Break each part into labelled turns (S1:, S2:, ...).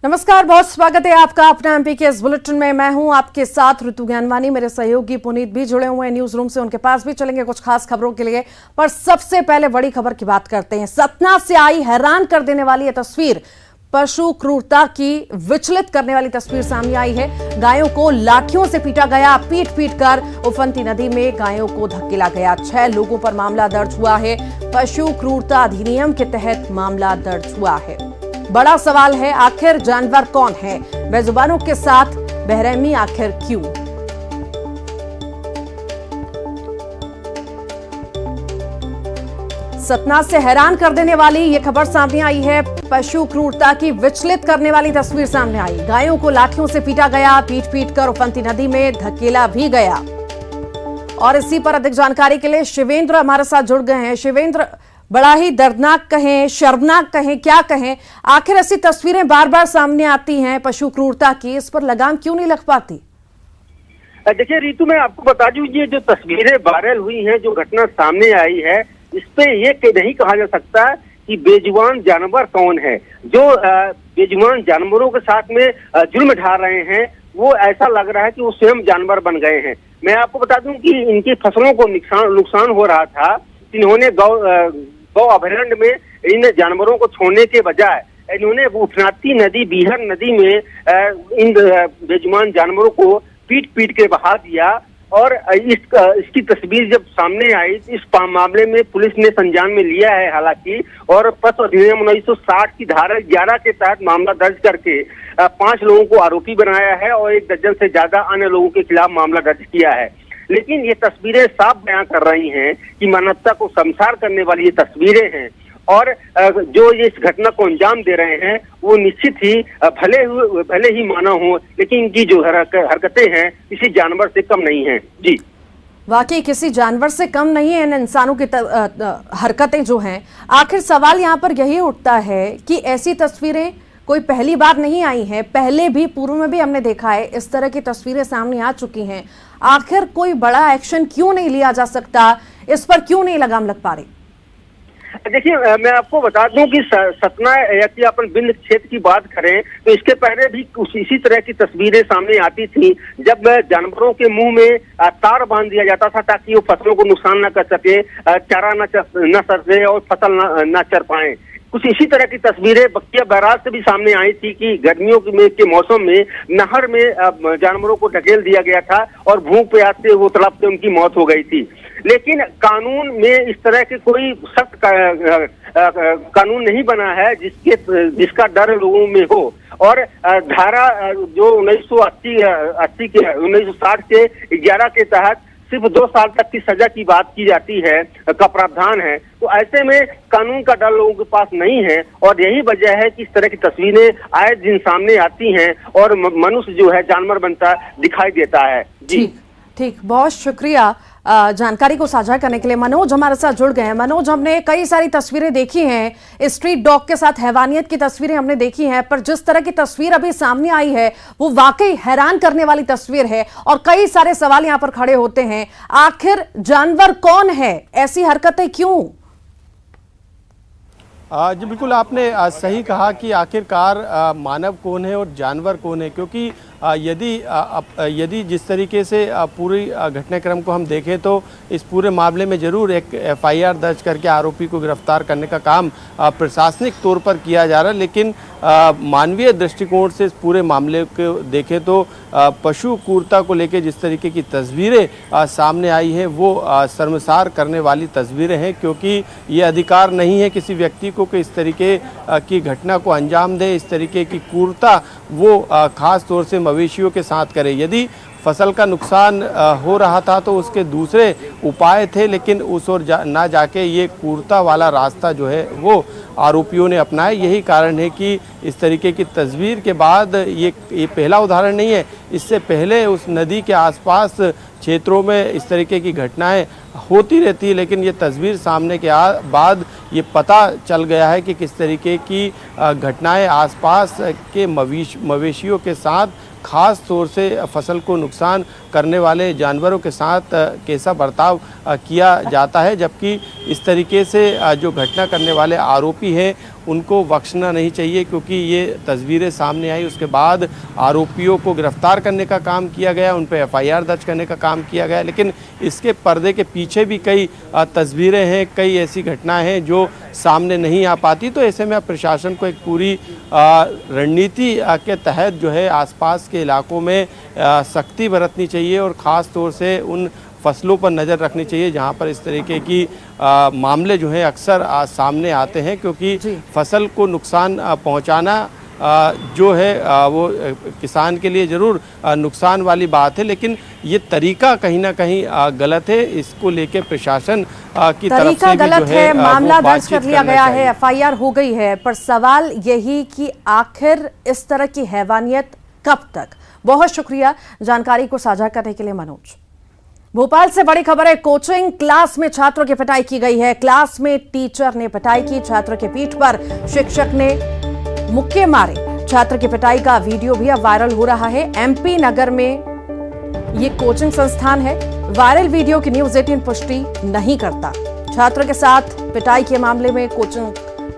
S1: नमस्कार, बहुत स्वागत है आपका अपना एमपी के इस बुलेटिन में। मैं हूं आपके साथ ऋतु ज्ञानवानी। मेरे सहयोगी पुनीत भी जुड़े हुए हैं न्यूज रूम से, उनके पास भी चलेंगे कुछ खास खबरों के लिए। पर सबसे पहले बड़ी खबर की बात करते हैं। सतना से आई हैरान कर देने वाली यह तस्वीर, पशु क्रूरता की विचलित करने वाली तस्वीर सामने आई है। गायों को लाठियों से पीटा गया, पीट पीट कर उफनती नदी में गायों को धकेला गया। 6 लोगों पर मामला दर्ज हुआ है। पशु क्रूरता अधिनियम के तहत मामला दर्ज हुआ है। बड़ा सवाल है, आखिर जानवर कौन है? बेजुबानों के साथ बेरहमी आखिर क्यों? सतना से हैरान कर देने वाली यह खबर सामने आई है। पशु क्रूरता की विचलित करने वाली तस्वीर सामने आई। गायों को लाठियों से पीटा गया, पीट पीट कर उफनती नदी में धकेला भी गया। और इसी पर अधिक जानकारी के लिए शिवेंद्र हमारे साथ जुड़ गए हैं। शिवेंद्र, बड़ा ही दर्दनाक कहें, शर्मनाक कहें, क्या कहें, आखिर ऐसी तस्वीरें बार बार सामने आती हैं पशु क्रूरता की, इस पर लगाम क्यों नहीं लग पाती?
S2: देखिए रीतू, मैं आपको बता दूं, ये जो तस्वीरें वायरल हुई हैं, जो घटना सामने आई है, इस पे ये नहीं कहा जा सकता कि बेजुबान जानवर कौन है। जो बेजुबान जानवरों के साथ में जुल्म ढा रहे हैं, वो ऐसा लग रहा है कि वो स्वयं जानवर बन गए हैं। मैं आपको बता दूं कि इनकी फसलों को नुकसान हो रहा था। इन्होंने गौ अभयारण्य में इन जानवरों को छोड़ने के बजाय इन्होंने उफनाती नदी, बीहर नदी में इन बेजुबान जानवरों को पीट पीट के बहा दिया। और इसकी तस्वीर जब सामने आई, इस मामले में पुलिस ने संज्ञान में लिया है हालांकि, और पशु अधिनियम 1960 की धारा 11 के तहत मामला दर्ज करके 5 लोगों को आरोपी बनाया है और 1 दर्जन से ज्यादा अन्य लोगों के खिलाफ मामला दर्ज किया है। लेकिन ये तस्वीरें साफ बयां कर रही हैं कि मानवता को शर्मसार करने वाली ये तस्वीरें हैं। और जो ये इस घटना को अंजाम दे रहे हैं, वो निश्चित ही भले ही मानव हो, लेकिन इनकी जो हरकतें हैं किसी जानवर से कम नहीं हैं। जी,
S1: वाकई किसी जानवर से कम नहीं है इन इंसानों की हरकतें जो हैं। आखिर सवाल यहाँ पर यही उठता है कि ऐसी तस्वीरें कोई पहली बार नहीं आई है, पहले भी पूर्व में भी हमने देखा है इस तरह की तस्वीरें सामने आ चुकी हैं। आखिर कोई बड़ा एक्शन क्यों नहीं लिया जा सकता? इस पर क्यों नहीं लगाम लग पा रही?
S2: देखिए, मैं आपको बता दूं कि सतना या कि अपन बिंद क्षेत्र की बात करें तो इसके पहले भी इसी तरह की तस्वीरें सामने आती थी, जब जानवरों के मुंह में तार बांध दिया जाता था ताकि वो फसलों को नुकसान न कर सके, चारा न सके और फसल न चर पाए। कुछ इसी तरह की तस्वीरें बख्तिया बैराज से भी सामने आई थी कि गर्मियों के मौसम में नहर में जानवरों को ढकेल दिया गया था और भूख प्यास से वो तड़पते उनकी मौत हो गई थी। लेकिन कानून में इस तरह के कोई सख्त कानून नहीं बना है जिसका डर लोगों में हो। और धारा जो 1960 के 11 के तहत सिर्फ 2 साल तक की सजा की बात की जाती है, का प्रावधान है। तो ऐसे में कानून का डर लोगों के पास नहीं है और यही वजह है कि इस तरह की तस्वीरें आए दिन सामने आती हैं और मनुष्य जो है जानवर बनता दिखाई देता है। जी
S1: ठीक, बहुत शुक्रिया जानकारी को साझा करने के लिए। मनोज हमारे साथ जुड़ गए हैं। मनोज, हमने कई सारी तस्वीरें देखी हैं, स्ट्रीट डॉग के साथ हैवानियत की तस्वीरें हमने देखी हैं, पर जिस तरह की तस्वीर अभी सामने आई है वो वाकई हैरान करने वाली तस्वीर है और कई सारे सवाल यहां पर खड़े होते हैं। आखिर जानवर कौन है? ऐसी हरकतें क्यों?
S3: जी बिल्कुल, आपने सही कहा कि आखिरकार मानव कौन है और जानवर कौन है, क्योंकि यदि जिस तरीके से पूरी घटनाक्रम को हम देखें तो इस पूरे मामले में ज़रूर एक FIR दर्ज करके आरोपी को गिरफ्तार करने का काम प्रशासनिक तौर पर किया जा रहा है। लेकिन मानवीय दृष्टिकोण से इस पूरे मामले को देखें तो पशु क्रूरता को लेकर जिस तरीके की तस्वीरें सामने आई हैं वो शर्मसार करने वाली तस्वीरें हैं, क्योंकि ये अधिकार नहीं है किसी व्यक्ति को कि इस तरीके की घटना को अंजाम दे। इस तरीके की क्रूरता वो खास तौर से मवेशियों के साथ करे। यदि फसल का नुकसान हो रहा था तो उसके दूसरे उपाय थे, लेकिन उस ओर ना जाके ये क्रूरता वाला रास्ता जो है वो आरोपियों ने अपनाया। यही कारण है कि इस तरीके की तस्वीर के बाद ये पहला उदाहरण नहीं है, इससे पहले उस नदी के आसपास क्षेत्रों में इस तरीके की घटनाएं होती रहती है। लेकिन ये तस्वीर सामने के बाद ये पता चल गया है कि किस तरीके की घटनाएं आसपास के मवेशियों के साथ, खास तौर से फसल को नुकसान करने वाले जानवरों के साथ कैसा बर्ताव किया जाता है। जबकि इस तरीके से जो घटना करने वाले आरोपी हैं उनको बख्शना नहीं चाहिए, क्योंकि ये तस्वीरें सामने आई उसके बाद आरोपियों को गिरफ्तार करने का काम किया गया, उन पर FIR दर्ज करने का काम किया गया, लेकिन इसके पर्दे के पीछे भी कई तस्वीरें हैं, कई ऐसी घटनाएं हैं जो सामने नहीं आ पाती। तो ऐसे में प्रशासन को एक पूरी रणनीति के तहत जो है आसपास के इलाकों में सख्ती बरतनी चाहिए और ख़ास तौर से उन फसलों पर नज़र रखनी चाहिए जहां पर इस तरीके की मामले जो हैं अक्सर सामने आते हैं, क्योंकि फसल को नुकसान पहुंचाना जो है वो किसान के लिए ज़रूर नुकसान वाली बात है, लेकिन ये तरीका कहीं ना कहीं गलत है। इसको लेके प्रशासन की तरफ से भी
S1: गलत
S3: जो
S1: है, मामला दर्ज
S3: बातचीत
S1: कर लिया
S3: करना
S1: गया
S3: चाहिए।
S1: है, FIR हो गई है, पर सवाल यही कि आखिर इस तरह की हैवानियत कब तक। बहुत शुक्रिया जानकारी को साझा करने के लिए मनोज। भोपाल से बड़ी खबर है, कोचिंग क्लास में छात्रों की पिटाई की गई है। क्लास में टीचर ने पिटाई की, छात्र के पीठ पर शिक्षक ने मुक्के मारे। छात्र की पिटाई का वीडियो भी अब वायरल हो रहा है। MP नगर में ये कोचिंग संस्थान है। वायरल वीडियो की न्यूज़ 18 पुष्टि नहीं करता। छात्र के साथ पिटाई के मामले में कोचिंग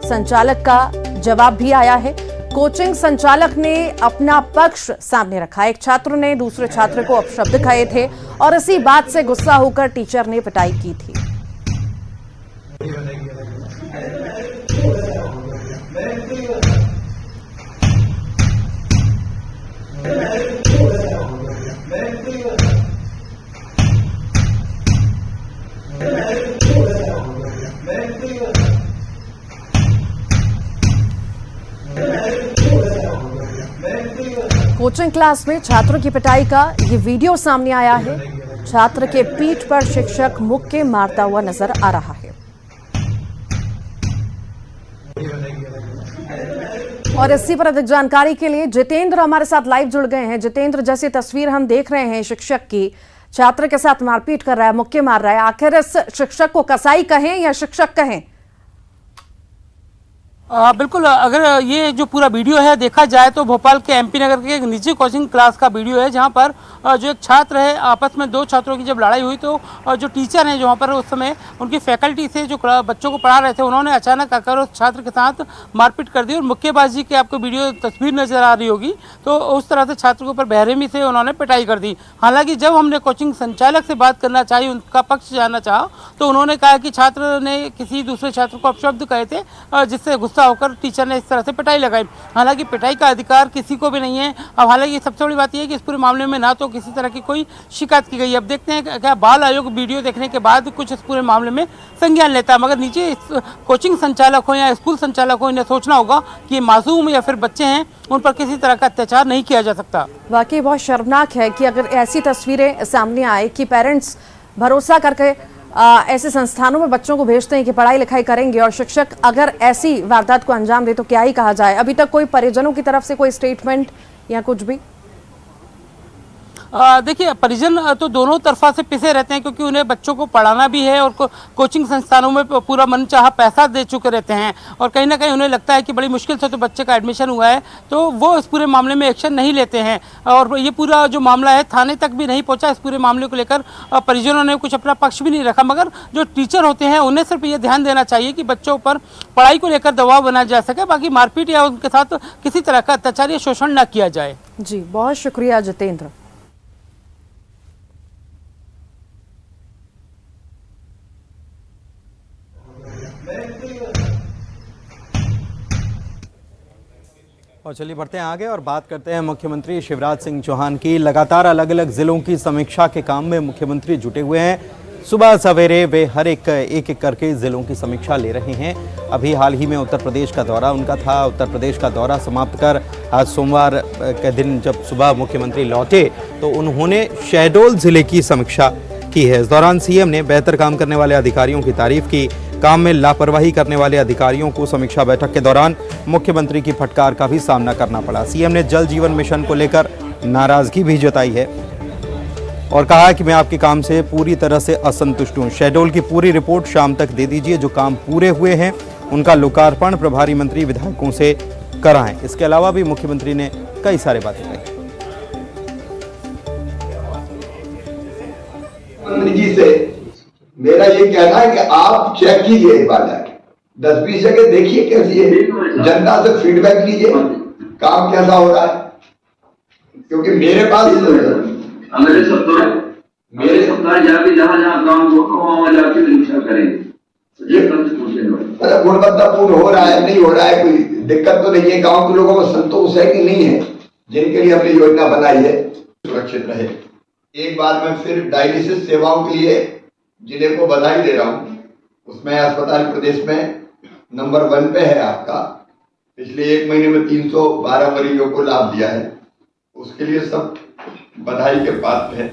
S1: संचालक का जवाब भी आया है। कोचिंग संचालक ने अपना पक्ष सामने रखा। एक छात्र ने दूसरे छात्र को अपशब्द कहे थे और इसी बात से गुस्सा होकर टीचर ने पिटाई की थी। कोचिंग क्लास में छात्रों की पिटाई का ये वीडियो सामने आया है। छात्र के पीठ पर शिक्षक मुक्के मारता हुआ नजर आ रहा है। और इसी पर अधिक जानकारी के लिए जितेंद्र हमारे साथ लाइव जुड़ गए हैं। जितेंद्र, जैसी तस्वीर हम देख रहे हैं शिक्षक की, छात्र के साथ मारपीट कर रहा है, मुक्के मार रहा है, आखिर इस शिक्षक को कसाई कहें या शिक्षक कहें?
S4: बिल्कुल, अगर ये जो पूरा वीडियो है देखा जाए तो भोपाल के MP नगर के एक निजी कोचिंग क्लास का वीडियो है, जहां पर जो एक छात्र है, आपस में दो छात्रों की जब लड़ाई हुई तो जो टीचर हैं जहां पर उस समय उनकी फैकल्टी से जो बच्चों को पढ़ा रहे थे, उन्होंने अचानक आकर उस छात्र के साथ मारपीट कर दी और मुक्केबाजी की आपको वीडियो तस्वीर नजर आ रही होगी। तो उस तरह से छात्र के ऊपर बेरहमी से उन्होंने पिटाई कर दी। हालांकि जब हमने कोचिंग संचालक से बात करना चाहिए, उनका पक्ष जानना चाहा, तो उन्होंने कहा कि छात्र ने किसी दूसरे छात्र को अपशब्द कहे थे, जिससे गुस्सा होकर टीचर ने इस तरह से पिटाई लगाई। हालांकि पिटाई का अधिकार किसी को भी नहीं है। अब हालांकि सबसे बड़ी बात यह है कि इस पूरे मामले में ना तो किसी तरह की कोई शिकायत की गई। अब देखते हैं क्या बाल आयोग वीडियो देखने के बाद कुछ इस पूरे मामले में संज्ञान लेता है। मगर नीचे कोचिंग संचालक हो या स्कूल संचालक हो, इन्हें सोचना होगा कि ये मासूम या फिर बच्चे हैं, उन पर किसी तरह का अत्याचार नहीं किया जा सकता।
S1: वाकई बहुत शर्मनाक है कि अगर ऐसी तस्वीरें सामने आए कि पेरेंट्स भरोसा करके ऐसे संस्थानों में बच्चों को भेजते हैं कि पढ़ाई लिखाई करेंगे और शिक्षक अगर ऐसी वारदात को अंजाम दे तो क्या ही कहा जाए। अभी तक कोई परिजनों की तरफ से कोई स्टेटमेंट या कुछ भी?
S4: देखिए, परिजन तो दोनों तरफा से पिसे रहते हैं, क्योंकि उन्हें बच्चों को पढ़ाना भी है और कोचिंग संस्थानों में पूरा मनचाहा पैसा दे चुके रहते हैं और कहीं ना कहीं उन्हें लगता है कि बड़ी मुश्किल से तो बच्चे का एडमिशन हुआ है, तो वो इस पूरे मामले में एक्शन नहीं लेते हैं। और ये पूरा जो मामला है थाने तक भी नहीं पहुंचा। इस पूरे मामले को लेकर परिजनों ने कुछ अपना पक्ष भी नहीं रखा। मगर जो टीचर होते हैं उन्हें सिर्फ ये ध्यान देना चाहिए कि बच्चों पर पढ़ाई को लेकर दबाव बनाया जा सके, बाकी मारपीट या उनके साथ किसी तरह का अत्याचार या शोषण न किया जाए।
S1: जी, बहुत शुक्रिया जितेंद्र।
S5: और चलिए बढ़ते हैं आगे और बात करते हैं मुख्यमंत्री शिवराज सिंह चौहान की। लगातार अलग अलग जिलों की समीक्षा के काम में मुख्यमंत्री जुटे हुए हैं। सुबह सवेरे वे हर एक करके जिलों की समीक्षा ले रहे हैं। अभी हाल ही में उत्तर प्रदेश का दौरा उनका था। उत्तर प्रदेश का दौरा समाप्त कर आज सोमवार के दिन जब सुबह मुख्यमंत्री लौटे तो उन्होंने शहडोल जिले की समीक्षा की है। इस दौरान सीएम ने बेहतर काम करने वाले अधिकारियों की तारीफ की। काम में लापरवाही करने वाले अधिकारियों को समीक्षा बैठक के दौरान मुख्यमंत्री की फटकार का भी सामना करना पड़ा। सीएम ने जल जीवन मिशन को लेकर नाराजगी भी जताई है और कहा कि मैं आपके काम से पूरी तरह से असंतुष्ट हूं। शहडोल की पूरी रिपोर्ट शाम तक दे दीजिए। जो काम पूरे हुए हैं उनका लोकार्पण प्रभारी मंत्री विधायकों से कराएं। इसके अलावा भी मुख्यमंत्री ने कई सारे बातें कही।
S6: मंत्री जी से मेरा ये कहना है कि आप चेक कीजिए एक बार जाके, 10-20 जगह देखिए कैसी है, जनता से फीडबैक लीजिए काम कैसा हो रहा है। क्योंकि मेरे पास
S7: मेरे सप्ताह जाके जहाँ काम होगा वहाँ जाके निरीक्षण करेंगे।
S6: गुणवत्तापूर्ण हो रहा है नहीं हो रहा है, कोई दिक्कत तो नहीं है, गांव के लोगों को संतोष है कि नहीं है, जिनके लिए हमने योजना बनाई है सुरक्षित रहे। एक बार मैं फिर डायलिसिस सेवाओं के लिए जिले को बधाई दे रहा हूँ। उसमें अस्पताल प्रदेश में नंबर 1 पे है आपका। पिछले 1 महीने में 312 मरीजों को लाभ दिया है, उसके लिए सब बधाई के पात्र हैं।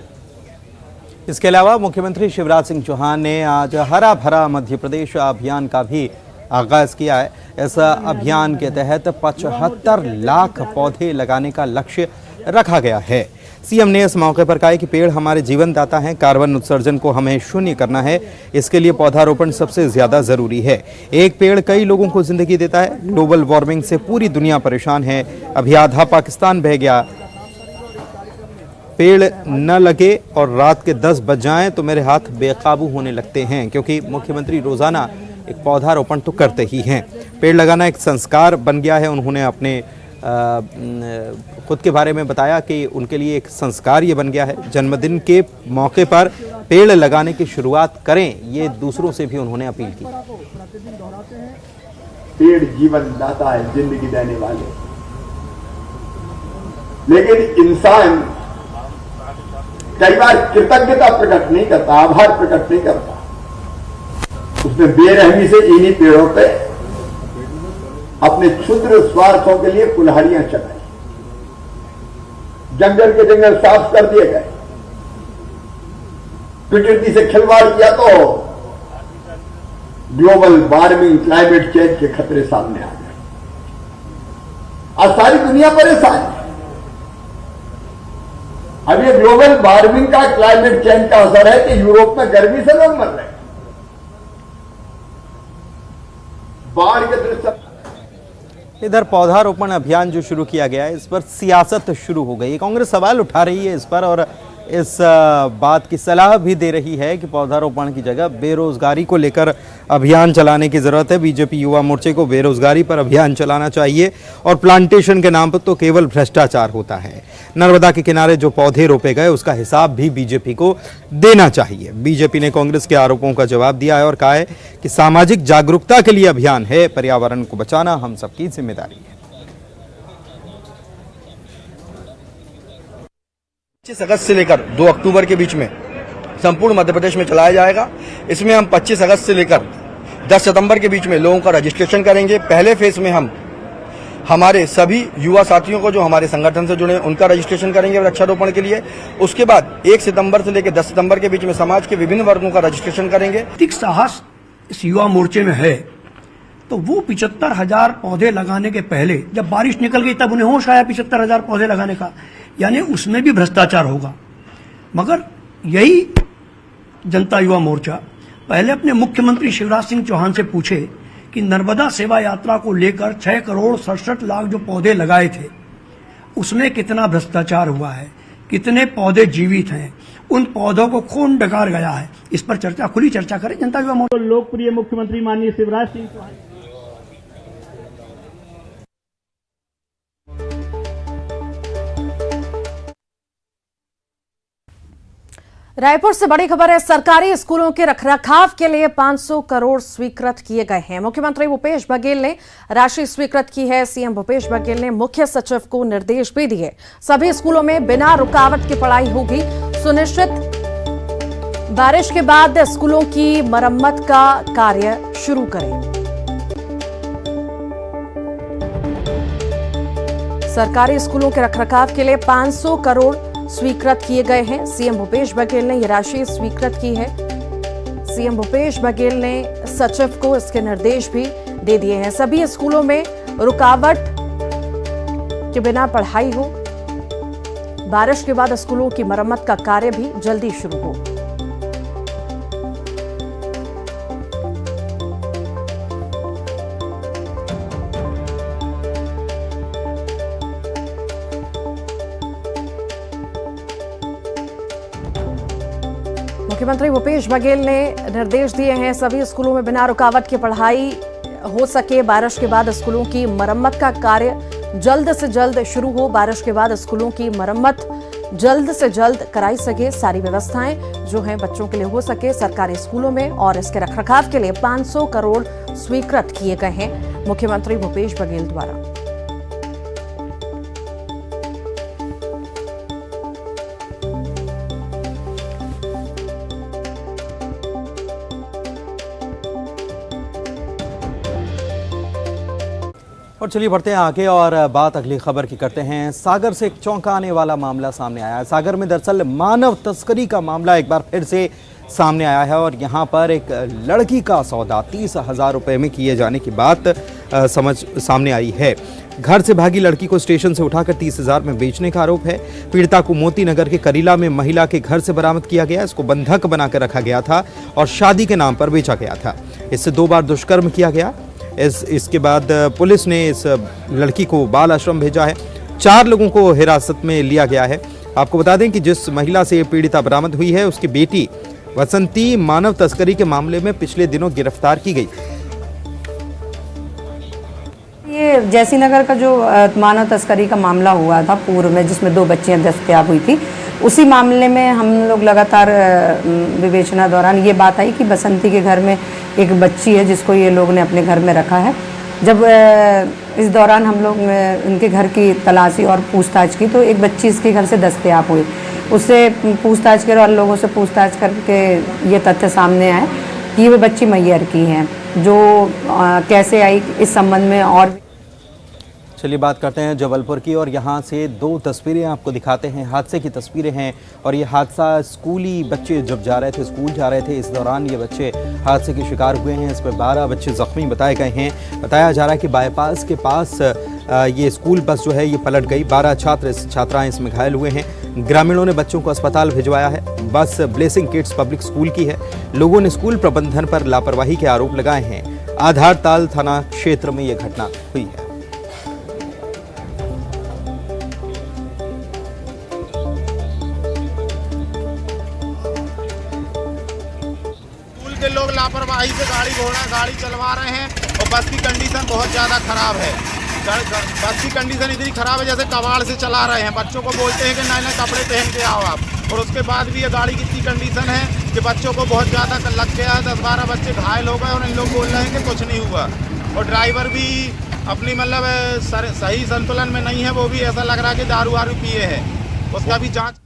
S5: इसके अलावा मुख्यमंत्री शिवराज सिंह चौहान ने आज हरा भरा मध्य प्रदेश अभियान का भी आगाज किया है। इस अभियान के तहत 75 लाख पौधे लगाने का लक्ष्य रखा गया है। सीएम ने इस मौके पर कहा कि पेड़ हमारे जीवन दाता हैं, कार्बन उत्सर्जन को हमें शून्य करना है, इसके लिए पौधारोपण सबसे ज्यादा जरूरी है। एक पेड़ कई लोगों को जिंदगी देता है। ग्लोबल वार्मिंग से पूरी दुनिया परेशान है। अभी आधा पाकिस्तान बह गया। पेड़ न लगे और रात के 10 बज जाएं तो मेरे हाथ बेकाबू होने लगते हैं, क्योंकि मुख्यमंत्री रोजाना एक पौधारोपण तो करते ही हैं। पेड़ लगाना एक संस्कार बन गया है। उन्होंने अपने खुद के बारे में बताया कि उनके लिए एक संस्कार ये बन गया है। जन्मदिन के मौके पर पेड़ लगाने की शुरुआत करें, ये दूसरों से भी उन्होंने अपील की।
S6: पेड़ जीवन दाता है, जिंदगी देने वाले, लेकिन इंसान कई बार कृतज्ञता प्रकट नहीं करता, आभार प्रकट नहीं करता। उसने बेरहमी से इन्हीं पेड़ों पे अपने क्षुद्र स्वार्थों के लिए कुल्हाड़ियां चलाई, जंगल के जंगल साफ कर दिए गए, प्रकृति से खिलवाड़ किया तो ग्लोबल वार्मिंग, क्लाइमेट चेंज के खतरे सामने आ गए। आज सारी दुनिया परेशान है। अब ये ग्लोबल वार्मिंग का, क्लाइमेट चेंज का असर है कि यूरोप में गर्मी से लोग मर रहे हैं, बाढ़ के दृश्य।
S5: इधर पौधारोपण अभियान जो शुरू किया गया है, इस पर सियासत शुरू हो गई है। कांग्रेस सवाल उठा रही है इस पर और इस बात की सलाह भी दे रही है कि पौधारोपण की जगह बेरोजगारी को लेकर अभियान चलाने की जरूरत है। बीजेपी युवा मोर्चे को बेरोजगारी पर अभियान चलाना चाहिए और प्लांटेशन के नाम पर तो केवल भ्रष्टाचार होता है। नर्मदा के किनारे जो पौधे रोपे गए उसका हिसाब भी बीजेपी को देना चाहिए। बीजेपी ने कांग्रेस के आरोपों का जवाब दिया है और कहा है कि सामाजिक जागरूकता के लिए अभियान है, पर्यावरण को बचाना हम सबकी जिम्मेदारी है।
S8: 25 अगस्त से लेकर 2 अक्टूबर के बीच में संपूर्ण मध्य प्रदेश में चलाया जाएगा। इसमें हम 25 अगस्त से लेकर 10 सितंबर के बीच में लोगों का रजिस्ट्रेशन करेंगे। पहले फेज में हम हमारे सभी युवा साथियों को जो हमारे संगठन से जुड़े हैं उनका रजिस्ट्रेशन करेंगे वृक्षारोपण के लिए। उसके बाद 1 सितंबर से लेकर 10 सितंबर के बीच में समाज के विभिन्न वर्गों का रजिस्ट्रेशन करेंगे।
S9: नैतिक साहस इस युवा मोर्चे में है तो वो 75,000 पौधे लगाने के पहले जब बारिश निकल गई तब उन्हें होश आया 75,000 पौधे लगाने का, यानी उसमें भी भ्रष्टाचार होगा। मगर यही जनता युवा मोर्चा पहले अपने मुख्यमंत्री शिवराज सिंह चौहान से पूछे कि नर्मदा सेवा यात्रा को लेकर 6 करोड़ 67 लाख जो पौधे लगाए थे उसमें कितना भ्रष्टाचार हुआ है, कितने पौधे जीवित हैं, उन पौधों को कौन डकार गया है, इस पर चर्चा, खुली चर्चा करें जनता युवा मोर्चा।
S10: लोकप्रिय मुख्यमंत्री माननीय शिवराज सिंह चौहान
S1: रायपुर से बड़ी खबर है। सरकारी स्कूलों के रखरखाव के लिए 500 करोड़ स्वीकृत किए गए हैं। मुख्यमंत्री भूपेश बघेल ने राशि स्वीकृत की है। सीएम भूपेश बघेल ने मुख्य सचिव को निर्देश भी दिए। सभी स्कूलों में बिना रुकावट की पढ़ाई होगी सुनिश्चित। बारिश के बाद स्कूलों की मरम्मत का कार्य शुरू करें। सरकारी स्कूलों के रखरखाव के लिए 500 करोड़ स्वीकृत किए गए हैं। सीएम भूपेश बघेल ने यह राशि स्वीकृत की है। सीएम भूपेश बघेल ने सचिव को इसके निर्देश भी दे दिए हैं। सभी स्कूलों में रुकावट के बिना पढ़ाई हो। बारिश के बाद स्कूलों की मरम्मत का कार्य भी जल्दी शुरू हो। मुख्यमंत्री भूपेश बघेल ने निर्देश दिए हैं सभी स्कूलों में बिना रुकावट की पढ़ाई हो सके बारिश के बाद स्कूलों की मरम्मत का कार्य जल्द से जल्द शुरू हो। बारिश के बाद स्कूलों की मरम्मत जल्द से जल्द कराई सके। सारी व्यवस्थाएं जो हैं बच्चों के लिए हो सके सरकारी स्कूलों में, और इसके रखरखाव के लिए 500 करोड़ स्वीकृत किए गए हैं मुख्यमंत्री भूपेश बघेल द्वारा।
S5: और चलिए बढ़ते हैं आगे और बात अगली खबर की करते हैं। सागर से एक चौंकाने वाला मामला सामने आया है। सागर में दरअसल मानव तस्करी का मामला एक बार फिर से सामने आया है और यहाँ पर एक लड़की का सौदा 30,000 रुपये में किए जाने की बात सामने आई है। घर से भागी लड़की को स्टेशन से उठाकर 30,000 में बेचने का आरोप है। पीड़िता को मोती नगर के करीला में महिला के घर से बरामद किया गया। इसको बंधक बनाकर रखा गया था और शादी के नाम पर बेचा गया था। इससे 2 बार दुष्कर्म किया गया। इसके बाद पुलिस ने इस लड़की को बाल आश्रम भेजा है। 4 लोगों को हिरासत में लिया गया है। आपको बता दें कि जिस महिला से पीड़िता बरामद हुई है उसकी बेटी वसंती मानव तस्करी के मामले में पिछले दिनों गिरफ्तार की गई।
S11: ये जैसी नगर का जो मानव तस्करी का मामला हुआ था पूर्व में, जिसमें 2 बच्चियां दस्तयाब हुई थी, उसी मामले में हम लोग लगातार विवेचना दौरान ये बात आई कि बसंती के घर में एक बच्ची है जिसको ये लोग ने अपने घर में रखा है। जब इस दौरान हम लोग इनके घर की तलाशी और पूछताछ की तो एक बच्ची इसके घर से दस्तयाब हुई। उससे पूछताछ कर और लोगों से पूछताछ करके ये तथ्य सामने आए कि वो बच्ची मैयर की है। जो कैसे आई इस संबंध में और
S5: चलिए बात करते हैं जबलपुर की और यहाँ से 2 तस्वीरें आपको दिखाते हैं। हादसे की तस्वीरें हैं और ये हादसा स्कूली बच्चे जब जा रहे थे, स्कूल जा रहे थे, इस दौरान ये बच्चे हादसे के शिकार हुए हैं। इसमें 12 बच्चे जख्मी बताए गए हैं। बताया जा रहा है कि बाईपास के पास ये स्कूल बस जो है ये पलट गई। 12 छात्राएं इसमें घायल हुए हैं। ग्रामीणों ने बच्चों को अस्पताल भिजवाया है। बस ब्लेसिंग किड्स पब्लिक स्कूल की है। लोगों ने स्कूल प्रबंधन पर लापरवाही के आरोप लगाए हैं। आधारताल थाना क्षेत्र में ये घटना हुई है।
S10: लोग लापरवाही से गाड़ी चलवा रहे हैं और बस की कंडीशन बहुत ज़्यादा ख़राब है। बस की कंडीशन इतनी ख़राब है जैसे कबाड़ से चला रहे हैं। बच्चों को बोलते हैं कि नए कपड़े पहन के आओ आप, और उसके बाद भी ये गाड़ी की इतनी कंडीशन है कि बच्चों को बहुत ज़्यादा लग गया है। 10-12 बच्चे घायल हो गए और इन लोग बोल रहे हैं कि कुछ नहीं हुआ। और ड्राइवर भी अपनी मतलब सही संतुलन में नहीं है। वो भी ऐसा लग रहा है कि दारू वारू पिए हैं। उसका भी जाँच